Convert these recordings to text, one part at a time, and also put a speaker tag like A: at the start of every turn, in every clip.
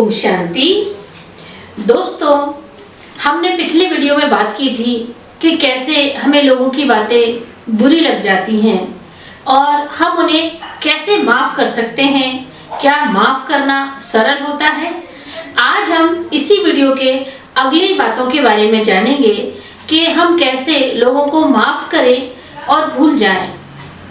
A: ओम शांति। दोस्तों, हमने पिछले वीडियो में बात की थी कि कैसे हमें लोगों की बातें बुरी लग जाती हैं और हम उन्हें कैसे माफ कर सकते हैं। क्या माफ करना सरल होता है? आज हम इसी वीडियो के अगली बातों के बारे में जानेंगे कि हम कैसे लोगों को माफ करें और भूल जाएं।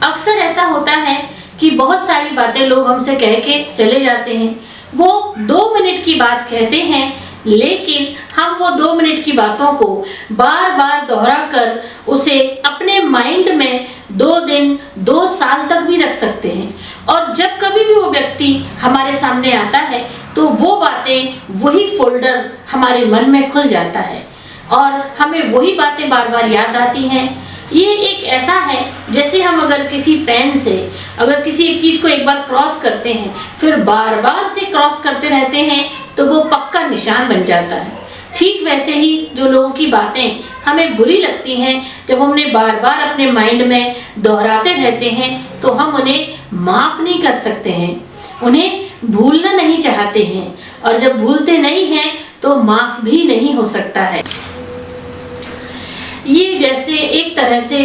A: अक्सर ऐसा होता है कि बहुत सारी बातें लोग हमसे कह के चले जाते हैं। वो 2 मिनट की बात कहते हैं, लेकिन हम वो 2 मिनट की बातों को बार बार दोहरा कर उसे अपने माइंड में 2 दिन 2 साल तक भी रख सकते हैं। और जब कभी भी वो व्यक्ति हमारे सामने आता है तो वो बातें, वही फोल्डर हमारे मन में खुल जाता है और हमें वही बातें बार बार याद आती हैं। ये एक ऐसा है जैसे हम अगर किसी पेन से अगर किसी एक चीज को एक बार क्रॉस करते हैं, फिर बार बार से क्रॉस करते रहते हैं तो वो पक्का निशान बन जाता है। ठीक वैसे ही जो लोगों की बातें हमें बुरी लगती हैं, जब हम उन्हें बार बार अपने माइंड में दोहराते रहते हैं तो हम उन्हें माफ नहीं कर सकते हैं, उन्हें भूलना नहीं चाहते हैं। और जब भूलते नहीं हैं तो माफ भी नहीं हो सकता है। ये जैसे एक तरह से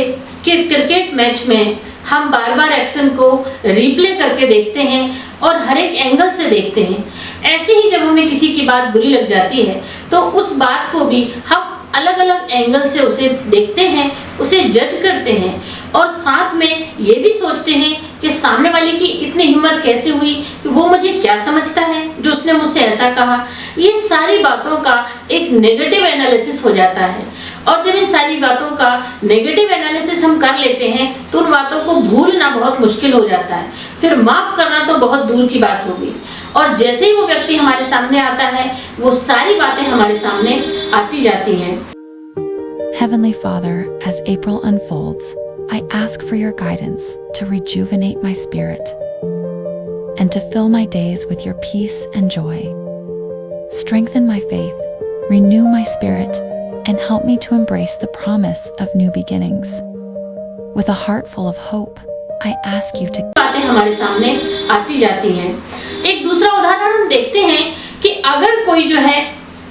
A: कि क्रिकेट मैच में हम बार बार एक्शन को रिप्ले करके देखते हैं और हर एक एंगल से देखते हैं। ऐसे ही जब हमें किसी की बात बुरी लग जाती है तो उस बात को भी हम अलग अलग एंगल से उसे देखते हैं, उसे जज करते हैं और साथ में ये भी सोचते हैं कि सामने वाले की इतनी हिम्मत कैसे हुई, वो मुझे क्या समझता है जो उसने मुझसे ऐसा कहा। ये सारी बातों का एक नेगेटिव एनालिसिस हो जाता है और जब इन सारी बातों का नेगेटिव एनालिसिस हम कर लेते हैं तो उन बातों को भूलना बहुत मुश्किल हो जाता है। फिर माफ करना तो बहुत दूर की बात होगी। और जैसे ही वो व्यक्ति हमारे सामने आता है, वो सारी बातें हमारे सामने आती जाती हैं।
B: Heavenly Father, as April unfolds, I ask for your guidance to rejuvenate my spirit and to fill my days with your peace and joy. Strengthen my faith, renew my spirit, and help me to embrace the promise of new beginnings. With a heart full of hope, I ask you to
A: बातें हमारे सामने आती जाती हैं। एक दूसरा उदाहरण हम देखते हैं कि अगर कोई जो है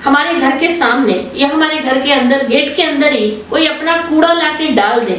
A: हमारे घर के सामने या हमारे घर के अंदर गेट के अंदर ही कोई अपना कूड़ा लाके डाल दे,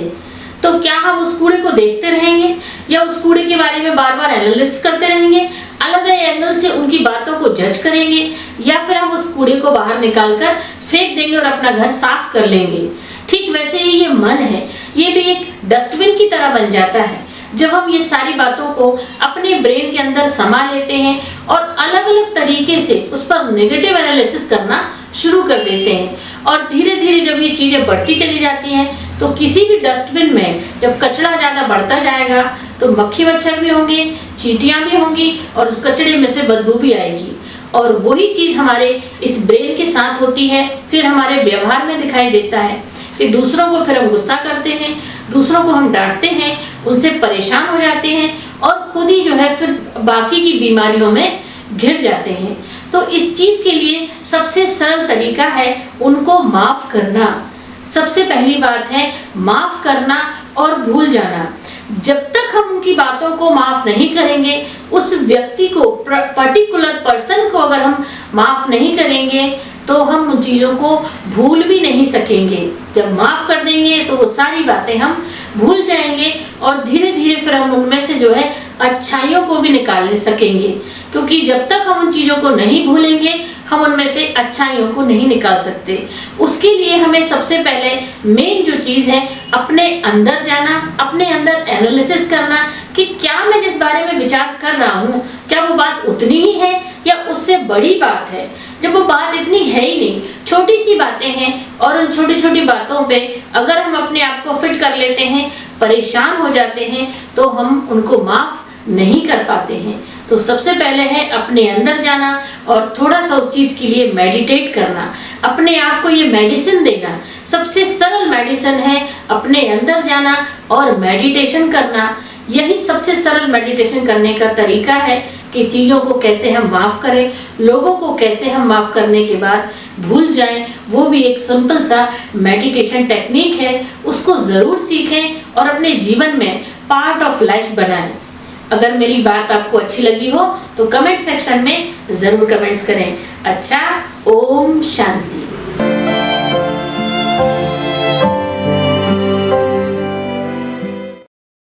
A: तो क्या हम उस कूड़े को देखते रहेंगे या उस कूड़े के बारे में बार बार एनालिसिस करते रहेंगे, अलग अलग एंगल से उनकी बातों को जज करेंगे, या फिर हम उस कूड़े को बाहर निकालकर फेंक देंगे और अपना घर साफ कर लेंगे। ठीक वैसे ही ये मन है, ये भी एक डस्टबिन की तरह बन जाता है जब हम ये सारी बातों को अपने ब्रेन के अंदर समा लेते हैं और अलग अलग तरीके से उस पर नेगेटिव एनालिसिस करना शुरू कर देते हैं। और धीरे धीरे जब ये चीजें बढ़ती चली जाती हैं तो किसी भी डस्टबिन में जब कचरा ज्यादा बढ़ता जाएगा तो मक्खी मच्छर भी होंगे, चींटियां भी होंगी और उस कचरे में से बदबू भी आएगी। और वही चीज हमारे इस ब्रेन के साथ होती है, फिर हमारे व्यवहार में दिखाई देता है कि दूसरों को फिर हम गुस्सा करते हैं, दूसरों को हम डांटते हैं, उनसे परेशान हो जाते हैं और खुद ही जो है फिर बाकी की बीमारियों में घिर जाते हैं। तो इस चीज के लिए सबसे सरल तरीका है उनको माफ करना। सबसे पहली बात है माफ करना और भूल जाना। जब तक हम उनकी बातों को माफ नहीं करेंगे, उस व्यक्ति को, पर्टिकुलर पर्सन को अगर हम माफ नहीं करेंगे तो हम उन चीजों को भूल भी नहीं सकेंगे। जब माफ कर देंगे तो वो सारी बातें हम भूल जाएंगे और धीरे धीरे फिर हम उनमें से जो है अच्छाइयों को भी निकाल सकेंगे, क्योंकि जब तक हम उन चीजों को नहीं भूलेंगे हम उनमें से अच्छाइयों को नहीं निकाल सकते। उसके लिए हमें सबसे पहले मेन जो चीज है अपने अंदर जाना, अपने अंदर एनालिसिस करना कि क्या मैं जिस बारे में विचार कर रहा हूँ, क्या वो बात उतनी ही है या उससे बड़ी बात है। जब वो बात इतनी है ही नहीं, छोटी सी बातें हैं और उन छोटी छोटी बातों पे अगर हम अपने आप को फिट कर लेते हैं, परेशान हो जाते हैं, तो हम उनको माफ नहीं कर पाते हैं। तो सबसे पहले है अपने अंदर जाना और थोड़ा सा उस चीज के लिए मेडिटेट करना, अपने आप को ये मेडिसिन देना। सबसे सरल मेडिसिन है अपने अंदर जाना और मेडिटेशन करना। यही सबसे सरल मेडिटेशन करने का तरीका है कि चीजों को कैसे हम माफ करें, लोगों को कैसे हम माफ करने के बाद भूल जाएं। वो भी एक सिंपल सा मेडिटेशन टेक्निक है, उसको जरूर सीखें और अपने जीवन में पार्ट ऑफ लाइफ बनाएं। अगर मेरी बात आपको अच्छी लगी हो तो कमेंट सेक्शन में जरूर कमेंट्स करें। अच्छा, ओम शांति।